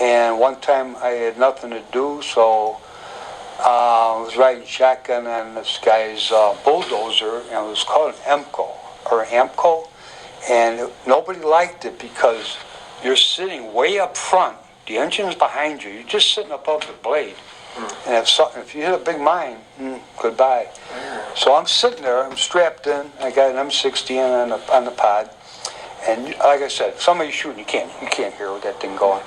And one time I had nothing to do, so I was riding shotgun on this guy's bulldozer, and it was called an Amco, and nobody liked it because you're sitting way up front, the engine's behind you, you're just sitting above the blade. And if you hit a big mine, goodbye. So I'm sitting there, I'm strapped in, I got an M60 on the pod, and like I said, if somebody's shooting, you can't hear with that thing going.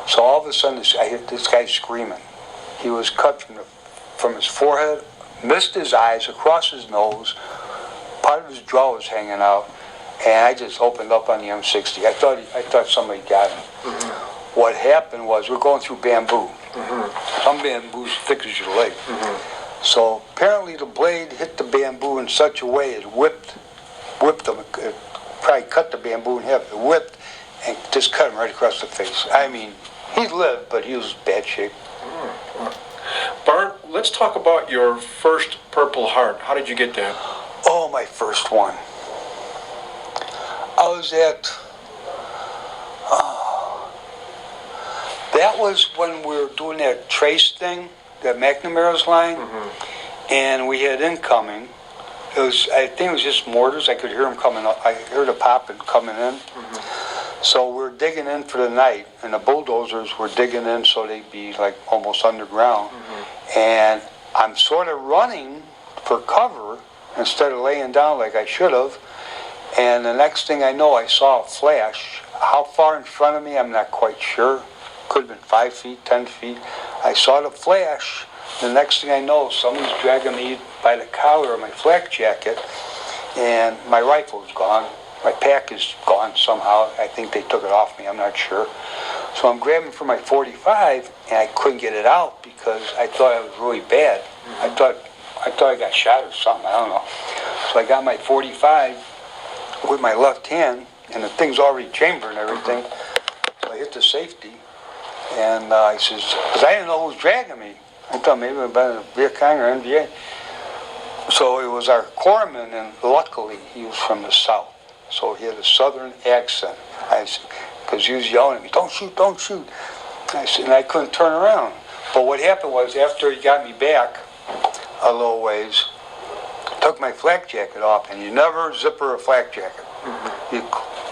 So all of a sudden, I hear this guy screaming. He was cut from his forehead, missed his eyes, across his nose, part of his jaw was hanging out, and I just opened up on the M60. I thought somebody got him. Mm-hmm. What happened was, we're going through bamboo. Mm-hmm. Some bamboo's thick as your leg. Mm-hmm. So apparently the blade hit the bamboo in such a way it whipped him. It probably cut the bamboo in half. It whipped and just cut him right across the face. I mean, he lived, but he was in bad shape. Mm-hmm. Barn, let's talk about your first Purple Heart. How did you get that? Oh, my first one. I was at... that was when we were doing that trace thing, that McNamara's line, mm-hmm. and we had incoming. I think it was just mortars. I could hear them coming up. I heard the popping coming in. Mm-hmm. So we're digging in for the night, and the bulldozers were digging in so they'd be like almost underground. Mm-hmm. And I'm sort of running for cover instead of laying down like I should have. And the next thing I know, I saw a flash. How far in front of me, I'm not quite sure. Could have been 5 feet, 10 feet. I saw the flash. The next thing I know, someone's dragging me by the collar of my flak jacket, and my rifle is gone. My pack is gone somehow. I think they took it off me. I'm not sure. So I'm grabbing for my 45, and I couldn't get it out because I thought I was really bad. I thought I got shot or something. I don't know. So I got my 45 with my left hand, and the thing's already chambered and everything. So I hit the safety. And he says, because I didn't know who was dragging me. I thought maybe it would have been a Viet Cong or NVA. So it was our corpsman, and luckily he was from the south. So he had a southern accent. Because he was yelling at me, don't shoot, don't shoot. And I couldn't turn around. But what happened was, after he got me back a little ways, took my flak jacket off, and you never zipper a flak jacket. Mm-hmm. You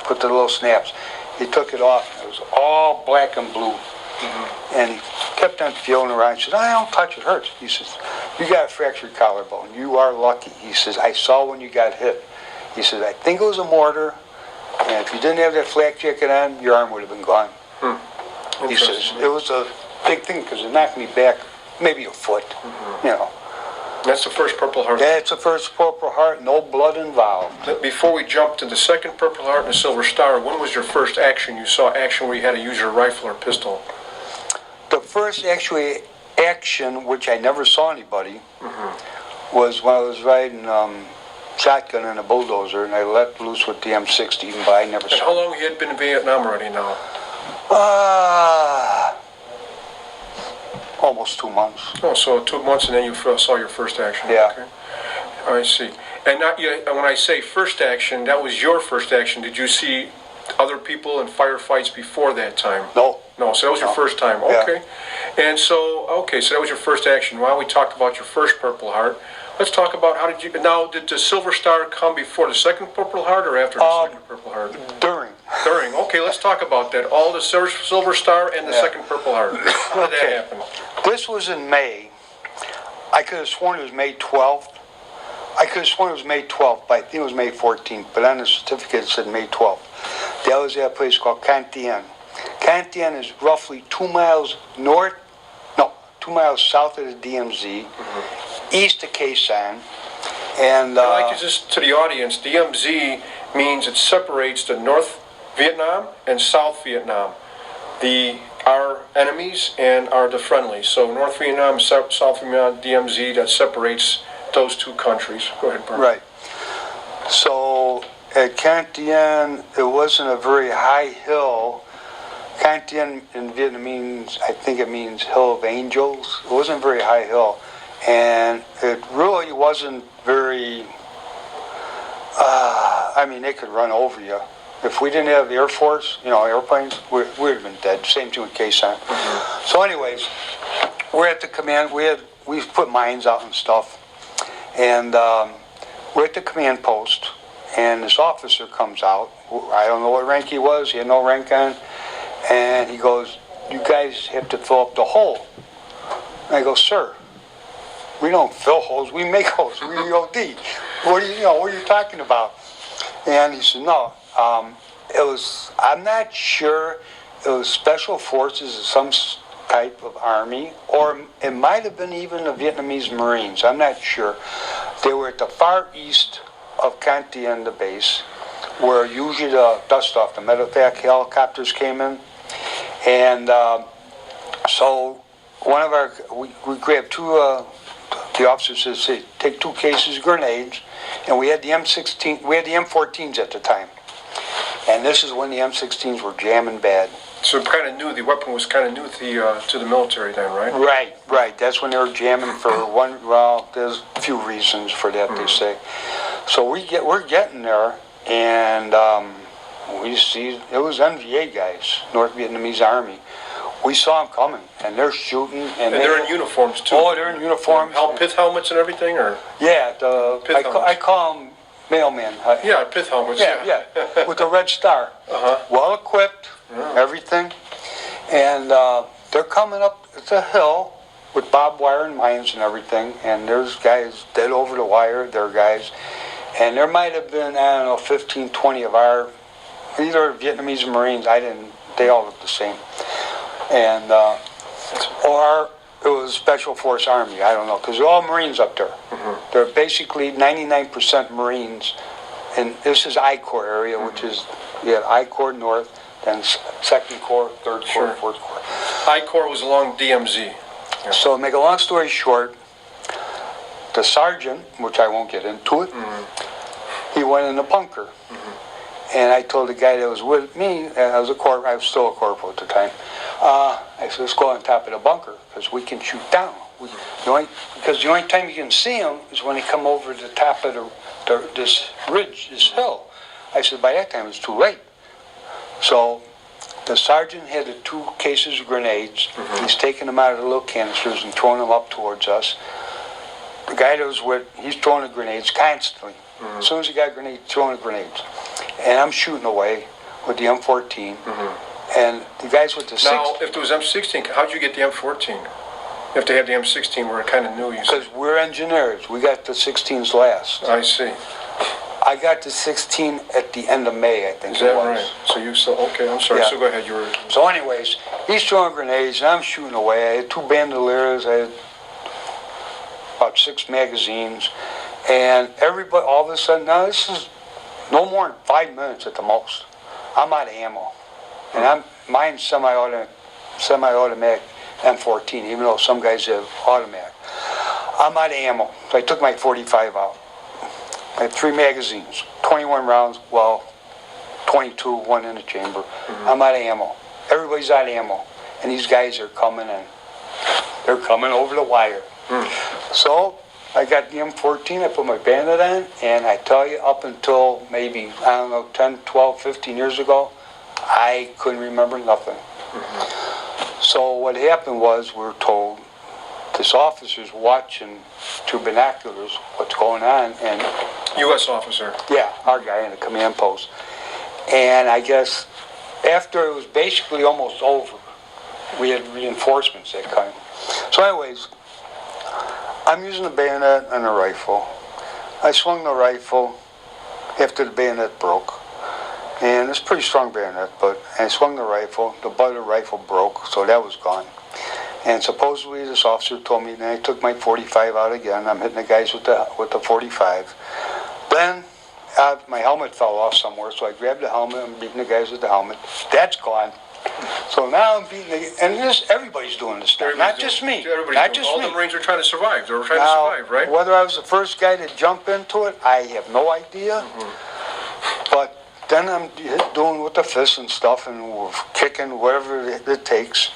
put the little snaps. He took it off, and it was all black and blue. Mm-hmm. And he kept on feeling around. He says, I don't touch, it hurts. He says, you got a fractured collarbone. You are lucky. He says, I saw when you got hit. He says, I think it was a mortar, and if you didn't have that flak jacket on, your arm would have been gone. He says, it was a big thing because it knocked me back maybe a foot, you know. That's the first Purple Heart? That's the first Purple Heart, no blood involved. Before we jump to the second Purple Heart and the Silver Star, when was your first action? You saw action where you had to use your rifle or pistol? The first action, which I never saw anybody, was when I was riding shotgun in a bulldozer, and I let loose with the M60, but I never saw it. How long you had been in Vietnam already now? Almost 2 months. Oh, so 2 months and then you saw your first action. Yeah. Okay. I see. And when I say first action, that was your first action. Did you see other people in firefights before that time? No. No, so that was your first time. Okay. Yeah. And so that was your first action. While we talked about your first Purple Heart, let's talk about did the Silver Star come before the second Purple Heart or after the second Purple Heart? During. Okay, let's talk about that. All the Silver Star and the second Purple Heart. How did that happen? This was in May. I could have sworn it was May 12th. I could have sworn it was May 12th, but I think it was May 14th. But on the certificate it said May 12th. That was at a place called Can Tien. Can Tien is roughly 2 miles 2 miles south of the DMZ, east of Khe Sanh. And I'd like to just, to the audience, DMZ means it separates the North Vietnam and South Vietnam. Our enemies and the friendlies. So North Vietnam, South Vietnam, DMZ, that separates those two countries. Go ahead, Barney. Right. So at Can Tien, it wasn't a very high hill. Can Tien in Vietnamese, I think it means Hill of Angels. It wasn't a very high hill. And it really wasn't very, they could run over you. If we didn't have the Air Force, airplanes, we would have been dead. Same thing with K-Sign. So anyways, we're at the command. We put mines out and stuff. And we're at the command post. And this officer comes out. I don't know what rank he was. He had no rank on. And he goes, "You guys have to fill up the hole." And I go, "Sir, we don't fill holes. We make holes. We EOD. What are you talking about?" And he said, "No, I'm not sure, it was Special Forces of some type of army, or it might have been even the Vietnamese Marines. I'm not sure. They were at the far east of Cantienda base, where usually the dust off the medevac helicopters came in. And so we grabbed the officers said, take 2 cases of grenades, and we had the M14s at the time. And this is when the M16s were jamming bad. So kind of new, the weapon was kind of new to the military then, right? Right. That's when they were jamming for there's a few reasons for that, they say. So we're getting there, and we see, it was NVA guys, North Vietnamese Army. We saw them coming, and they're shooting. And they're in uniforms, too. Oh, they're in uniforms. Pith helmets and everything, or? Yeah, I call them mailmen. Pith helmets. Yeah, with the red star. Well equipped, everything. And they're coming up the hill with barbed wire and mines and everything. And there's guys dead over the wire, their guys. And there might have been, 15, 20 of our, either Vietnamese or Marines, they all look the same. And, or it was Special Force Army, I don't know, because they're all Marines up there. They're basically 99% Marines, and this is I Corps area, which is, I Corps North, then 2nd Corps, 3rd Corps, 4th Corps. I Corps was along DMZ. Yeah. So to make a long story short, the sergeant, which I won't get into it, he went in the bunker. And I told the guy that was with me, I was still a corporal at the time, I said, let's go on top of the bunker, because we can shoot down. Because the only time you can see them is when they come over the top of this ridge, this hill. I said, by that time it's too late. So the sergeant had the 2 cases of grenades. He's taking them out of the little canisters and throwing them up towards us. The guy that was with, he's throwing the grenades constantly. As soon as he got a grenade, throwing the grenades. And I'm shooting away with the M14. And the guys with the 6. Now, if there was M16, how'd you get the M14? If they had the M16, we're kind of new, you said. Because we're engineers. We got the 16s last. I see. I got the 16 at the end of May, I think Is that it was. right? So you said, okay, I'm sorry. Yeah. So go ahead. So anyways, he's throwing grenades, and I'm shooting away. I had 2 bandoliers. I had about 6 magazines. And everybody, all of a sudden, now this is no more than 5 minutes at the most. I'm out of ammo. And mine's semi-automatic M14, even though some guys have automatic. I'm out of ammo. So I took my 45 out. I had 3 magazines, 21 rounds, 22, 1 in the chamber. I'm out of ammo. Everybody's out of ammo. And these guys are coming in. They're coming over the wire. So I got the M14, I put my bandit on, and I tell you, up until maybe, 10, 12, 15 years ago, I couldn't remember nothing. So what happened was, we were told, this officer's watching through binoculars what's going on, and U.S. officer. Yeah, our guy in the command post. And I guess after it was basically almost over, we had reinforcements that came. So anyways, I'm using the bayonet and the rifle. I swung the rifle after the bayonet broke. And it's a pretty strong bayonet, but I swung the rifle. The butt of the rifle broke, so that was gone. And supposedly this officer told me, then I took my 45 out again. I'm hitting the guys with the 45. Then my helmet fell off somewhere, so I grabbed the helmet. I'm beating the guys with the helmet. That's gone. So now I'm beating everybody's doing this stuff, not just me. Not just all me. the Marines are trying to survive. They're trying to survive, right? Whether I was the first guy to jump into it, I have no idea. But then I'm doing with the fists and stuff, and we're kicking whatever it takes.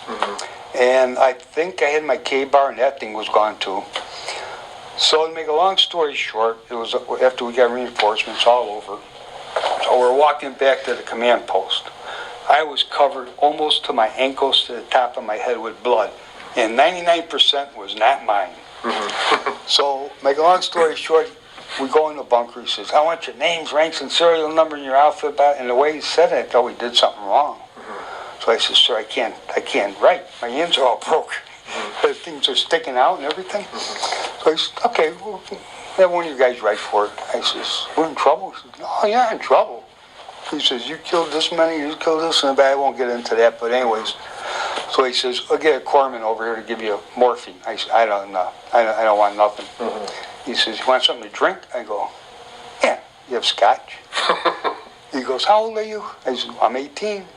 And I think I had my K-bar, and that thing was gone too. So to make a long story short, it was after we got reinforcements all over. So we're walking back to the command post. I was covered almost to my ankles to the top of my head with blood, and 99% was not mine. So, make a long story short, we go in the bunker. He says, "I want your names, ranks, and serial number in your outfit." And the way he said it, I thought we did something wrong. So I said, "Sir, I can't write. My hands are all broke. The things are sticking out and everything." So he said, "Okay, well, have one of you guys write for it." I says, "We're in trouble." He says, "No, you're not in trouble." He says, "You killed this many, you killed this," and I won't get into that, but anyways. So he says, "I'll get a corpsman over here to give you morphine." I said, "I don't know. I don't want nothing." He says, "You want something to drink?" I go, "Yeah, you have scotch?" He goes, "How old are you?" I said, "I'm 18.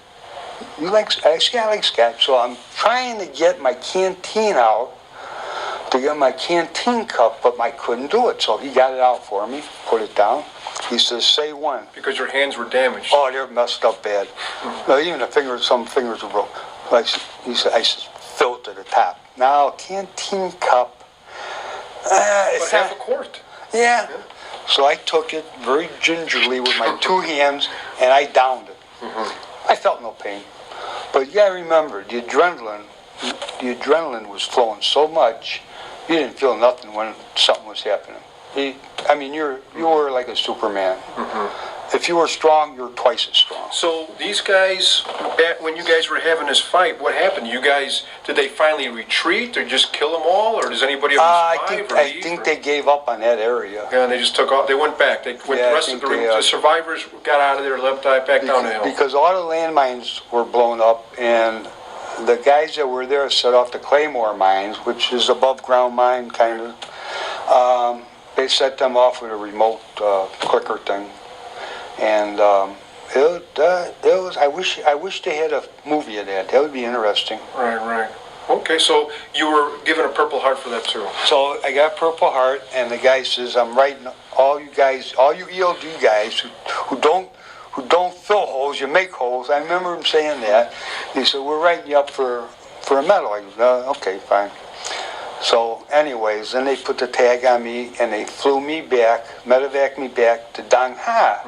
You like?" I said, "Yeah, I like scotch." So I'm trying to get my canteen out, to get my canteen cup, but I couldn't do it. So he got it out for me, put it down. He says, "Say one." Because your hands were damaged. Oh, they're messed up bad. No, even some fingers were broke. So I said, "Fill it to the top." Now, canteen cup. But half a quart. Yeah. So I took it very gingerly with my two hands, and I downed it. I felt no pain. But you gotta remember, the adrenaline was flowing so much, you didn't feel nothing when something was happening. You were like a Superman. If you were strong, you were twice as strong. So these guys, when you guys were having this fight, what happened? You guys, did they finally retreat or just kill them all? Or does anybody ever survive or I leave? think they gave up on that area. Yeah, and they just took off. They went back. The rest of the survivors got out of there, left back down the hill. Because all the landmines were blown up, and the guys that were there set off the Claymore mines, which is above ground mine kind of. They set them off with a remote clicker thing, and it was. I wish they had a movie of that. That would be interesting. Right. Okay, so you were given a Purple Heart for that too. So I got Purple Heart, and the guy says, "I'm writing all you guys, all you ELD guys who don't fill holes, you make holes." I remember him saying that. He said, "We're writing you up for a medal." I go, "Okay, fine." So anyways, then they put the tag on me, and they flew me back, medevaced me back to Dang Ha.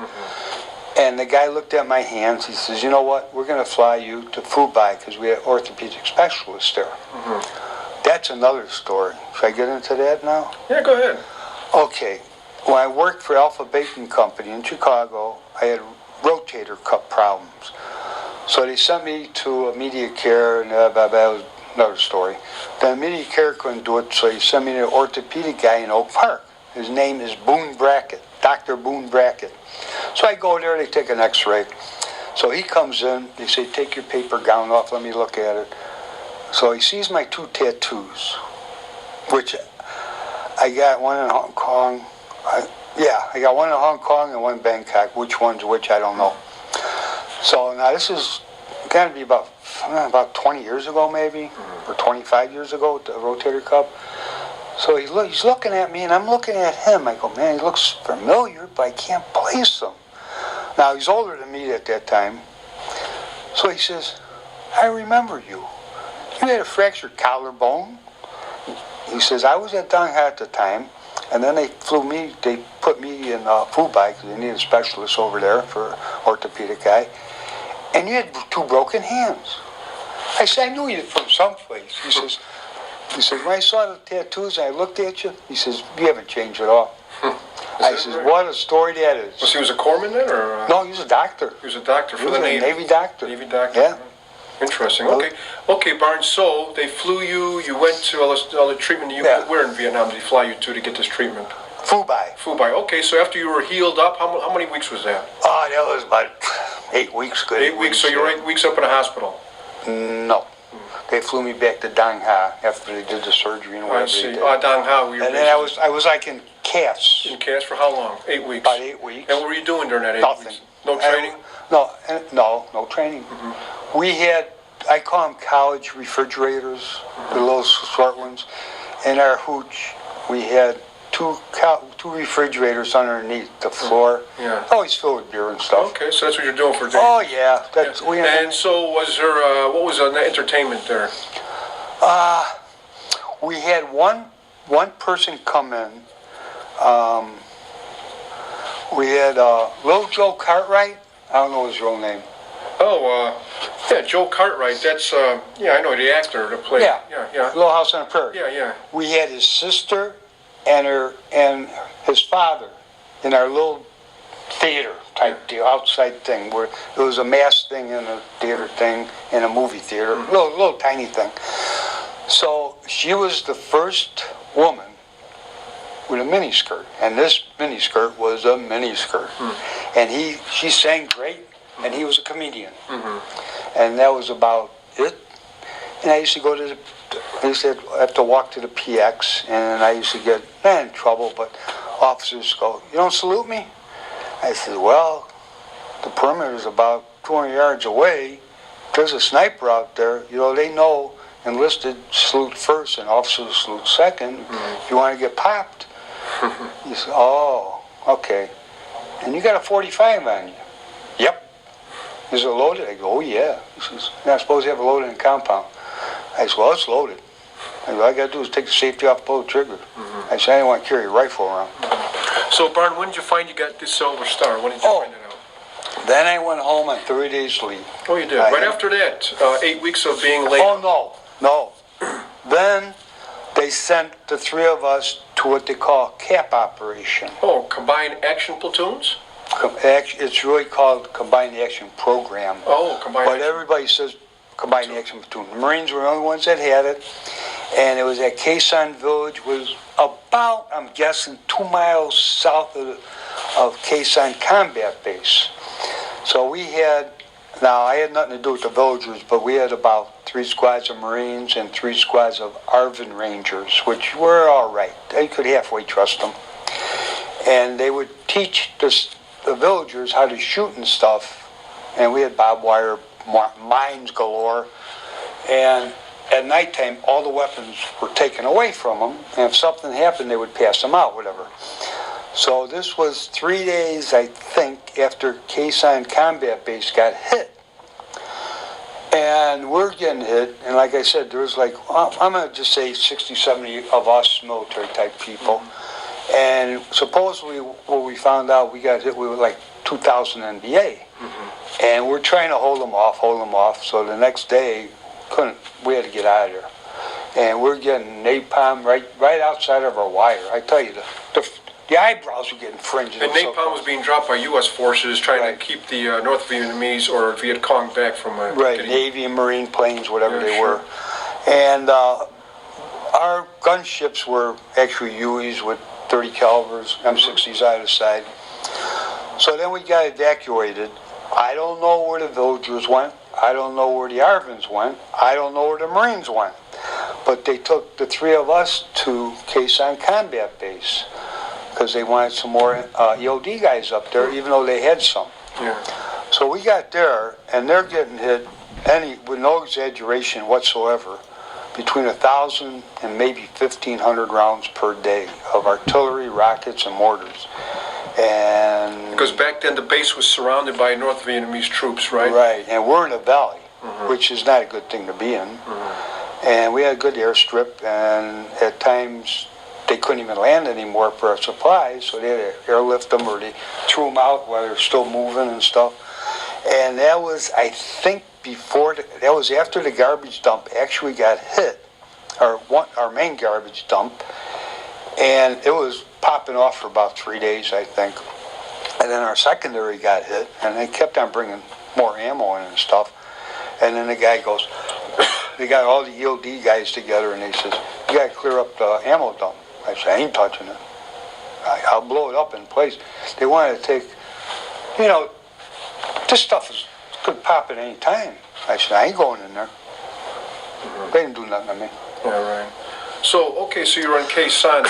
And the guy looked at my hands. He says, "You know what? We're going to fly you to Fubai because we have orthopedic specialists there." That's another story. Should I get into that now? Yeah, go ahead. Okay. When I worked for Alpha Bacon Company in Chicago, I had rotator cuff problems. So they sent me to immediate care, and that was another story. The immediate care couldn't do it, so he sent me to an orthopedic guy in Oak Park. His name is Boone Brackett, Dr. Boone Brackett. So I go there, they take an x-ray. So he comes in, they say, "Take your paper gown off, let me look at it." So he sees my two tattoos, which I got one in Hong Kong. I got one in Hong Kong and one in Bangkok. Which one's which, I don't know. So now this is got to be about 20 years ago maybe, or 25 years ago, the rotator cuff. So he's looking at me, and I'm looking at him. I go, "Man, he looks familiar, but I can't place him." Now, he's older than me at that time. So he says, "I remember you. You had a fractured collarbone." He says, "I was at Dang Ha at the time, and then they put me in Fubai because they needed a specialist over there for orthopedic guy. And you had two broken hands." I said, "I knew you from someplace." He says, "When I saw the tattoos and I looked at you," he says, "you haven't changed at all." I says, "What a story that is." Was he a corpsman then, or? No, he was a doctor. He was a doctor for the Navy. Navy doctor. Navy doctor. Yeah. Interesting. Okay, Barnes. So they flew you. You went to all the treatment. Where in Vietnam did he fly you to get this treatment? Fubai. Okay, so after you were healed up, how many weeks was that? Oh, that was about 8 weeks. Good. 8 weeks. So you were 8 weeks up in a hospital. No. They flew me back to Dang Ha after they did the surgery and whatever they did. Dang Ha. And then I was like in casts. In casts for how long? 8 weeks. About 8 weeks. And what were you doing during that 8 Nothing. weeks? No training? No training. We had, I call them college refrigerators, the little short ones. In our hooch, we had two refrigerators underneath the floor. Yeah. Always filled with beer and stuff. Okay, so that's what you're doing for days. Oh yeah. And so was there? What was the entertainment there? We had one person come in. We had Little Joe Cartwright. I don't know his real name. Oh, yeah, Joe Cartwright. That's yeah, I know the actor that played. Yeah. Yeah. Little House on the Prairie. Yeah. We had his sister and his father in our little theater type deal, outside thing, where it was a mass thing and a theater thing and a movie theater, little tiny thing. So she was the first woman with a miniskirt, and this miniskirt was a miniskirt. And she sang great, and he was a comedian. And that was about it. And I used to go to I used to have to walk to the PX, and I used to get not in trouble, but officers go, "You don't salute me?" I said, "Well, the perimeter is about 200 yards away. There's a sniper out there. You know, they know enlisted salute first and officers salute second. If you want to get popped." He said, "Oh, okay. And you got a 45 on you?" "Yep." "Is it loaded?" I go, "Oh, yeah." He says, "You're not supposed to have it loaded in compound." I said, "Well, it's loaded." I said, "All I got to do is take the safety off, pull the trigger." I said, "I didn't want to carry a rifle around." So, Barn, when did you find you got this Silver Star? When did you find it out? Then I went home on 30 days leave. Oh, you did? Right after that, 8 weeks of being laid. Oh, no. Then they sent the three of us to what they call CAP operation. Oh, Combined Action Platoons? It's really called Combined Action Program. Oh, Combined But Action. everybody says Combined Action Platoon. The Marines were the only ones that had it. And it was at Quezon Village, was about, I'm guessing, 2 miles south of Quezon Combat Base. So we had, now I had nothing to do with the villagers, but we had about 3 squads of Marines and 3 squads of Arvin Rangers, which were all right. They could halfway trust them. And they would teach the villagers how to shoot and stuff. And we had barbed wire, mines galore. And at nighttime, all the weapons were taken away from them. And if something happened, they would pass them out, whatever. So this was 3 days, I think, after Quezon Combat Base got hit. And we're getting hit, and like I said, there was like, I'm going to just say 60, 70 of us military type people. And supposedly what we found out, we got hit with like 2,000 NBA. And we're trying to hold them off. So the next day, we had to get out of there. And we're getting napalm right outside of our wire. I tell you, the eyebrows were getting fringed. And napalm was being dropped by U.S. forces trying to keep the North Vietnamese or Viet Cong back from Navy and Marine planes, whatever they were. And our gunships were actually Hueys with 30 calibers, M60s either side. So then we got evacuated. I don't know where the villagers went. I don't know where the Arvins went. I don't know where the Marines went. But they took the 3 of us to Quezon Combat Base because they wanted some more EOD guys up there, even though they had some. So we got there, and they're getting hit, with no exaggeration whatsoever, between 1,000 and maybe 1,500 rounds per day of artillery, rockets, and mortars. And because back then the base was surrounded by North Vietnamese troops, right? Right, and we're in a valley, which is not a good thing to be in. And we had a good airstrip, and at times they couldn't even land anymore for our supplies, so they had to airlift them or they threw them out while they're still moving and stuff. And that was, I think, that was after the garbage dump actually got hit, our main garbage dump, and it was popping off for about 3 days, I think. And then our secondary got hit, and they kept on bringing more ammo in and stuff. And then the guy goes, they got all the EOD guys together, and they says, "You got to clear up the ammo dump." I said, "I ain't touching it. I'll blow it up in place." They wanted to take, this stuff could pop at any time. I said, "I ain't going in there." They didn't do nothing to me. Yeah, right. So, okay, so you're in Quezon.